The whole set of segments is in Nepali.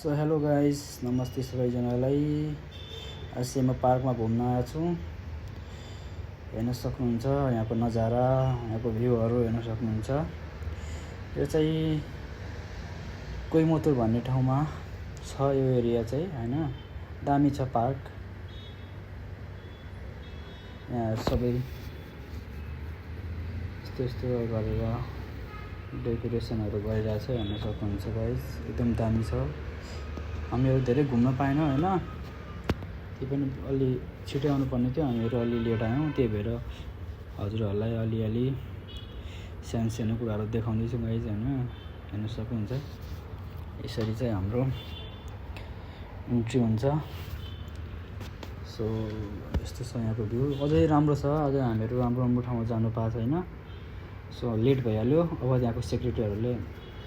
सो हेलो गाइस, नमस्ते सबैजनालाई। आज चाहिँ म पार्कमा घुम्न आएको छु। हेर्न सक्नुहुन्छ यहाँको नजारा, यहाँको भ्यूहरू हेर्न सक्नुहुन्छ। यो चाहिँ कोइमतुर भन्ने ठाउँमा छ यो एरिया चाहिँ, हैन। दामी छ पार्क। यहाँ सबै यस्तो गरेर डेकोरेसनहरू गरिरहेको छ, हेर्न सक्नुहुन्छ गाइस। एकदम दामी छ। हामीहरू धेरै घुम्न पाएन हैन, त्यही पनि अलि छिटै आउनुपर्ने थियो। हामीहरू अलि लेट आयौँ, त्यही भएर हजुरहरूलाई अलिअलि सानो कुराहरू देखाउँदैछु गाइस हैन। हेर्न सक्नुहुन्छ यसरी चाहिँ हाम्रो इन्ट्री हुन्छ। सो यस्तो छ यहाँको भ्यू। अझै राम्रो छ, अझै हामीहरू राम्रो ठाउँमा जानु पाएको छैन। सो लेट भइहाल्यो। अब त्यहाँको सेक्युरिटीहरूले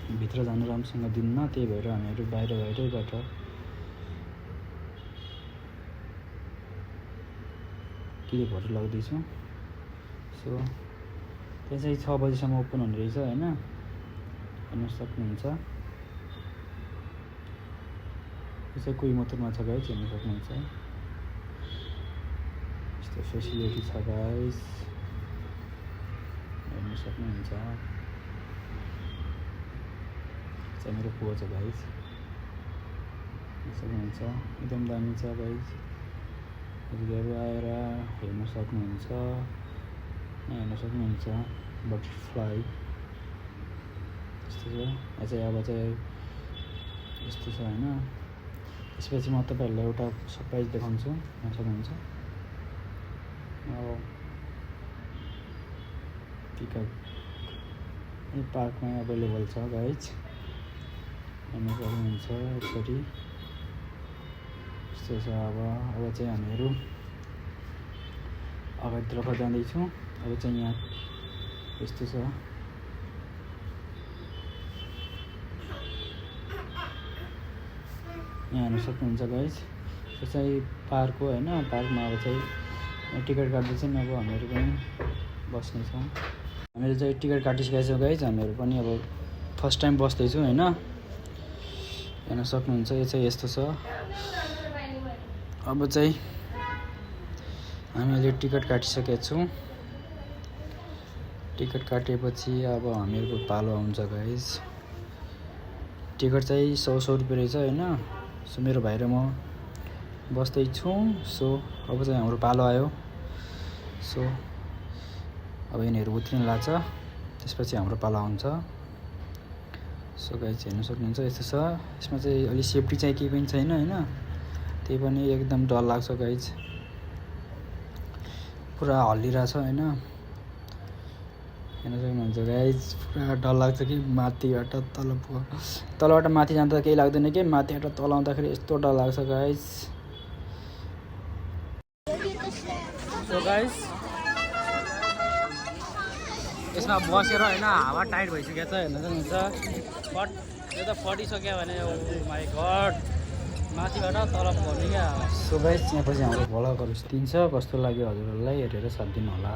भित्र जानु राम्रोसँग दिन्न, त्यही भएर हामीहरू बाहिरबाट के फोटो लाग्दैछु। सो त्यहाँ चाहिँ 6 बजीसम्म ओपन हुने रहेछ हैन, हेर्न सक्नुहुन्छ। यो चाहिँ कोइमतुरमा छ गाइस, हेर्न सक्नुहुन्छ। यस्तो फेसिलिटी छ गाइस, हेर्न सक्नुहुन्छ। चाहिँ मेरो पुवा छ गाइस, हेर्न सक्नुहुन्छ। एकदम दामी छ गाइस। हजुरहरू आएर हेर्न सक्नुहुन्छ। यहाँ हेर्न सक्नुहुन्छ बटरफ्लाई यस्तो छ। अब चाहिँ यस्तो छ हैन। त्यसपछि म तपाईँहरूलाई एउटा सरप्राइज देखाउँछु, हेर्न सक्नुहुन्छ। टिकट यो पार्कमा अभाइलेबल छ गाइज, हेर्न सक्नुहुन्छ। यसरी यस्तो छ। अब चाहिँ हामीहरू अगाडितर्फ जाँदैछौँ। अब चाहिँ यहाँ यस्तो छ। यहाँ हेर्न सक्नुहुन्छ गाइज, यो चाहिँ पार्क हो हैन। पार्कमा अब चाहिँ टिकट काट्दैछौँ। अब हामीहरू पनि बस्नेछौँ। हामीले चाहिँ टिकट काटिसकेका छौँ गाइज। हामीहरू पनि अब फर्स्ट टाइम बस्दैछौँ हैन, हेर्न सक्नुहुन्छ। यो चाहिँ यस्तो छ। अब चाहिँ हामीले टिकट काटिसकेका छौँ। टिकट काटेपछि अब हामीहरूको पालो आउँछ गाइज। टिकट चाहिँ 100 रुपियाँ रहेछ हैन। सो मेरो भाइ र म बस्दैछौँ। सो अब चाहिँ हाम्रो पालो आयो। सो अब यिनीहरू उत्रिन लाग्छ, त्यसपछि हाम्रो पालो आउँछ। सो गाइज हेर्न सक्नुहुन्छ यस्तो छ। यसमा चाहिँ अलि सेफ्टी चाहिँ केही पनि छैन हैन, त्यही पनि एकदम डर लाग्छ गाइज। पुरा हल्लिरहेछ हैन, हेर्न सक्नुहुन्छ गाइज। पुरा डर लाग्छ कि माथिबाट तलबाट माथि जाँदा केही लाग्दैन कि माथिबाट तल आउँदाखेरि यस्तो डर लाग्छ गाइज। सो गाइज यसमा बसेर हैन हावा टाइट भइसकेको छ, हेर्न सक्नुहुन्छ। बट यो त फटिसक्यो भने ओ माई गड, माथिबाट तल पर्ने क्या। सो गाइज यहाँपछि हाम्रो भ्लगहरू दिन्छ, कस्तो लाग्यो हजुरहरूलाई हेरेर साथ दिनु होला।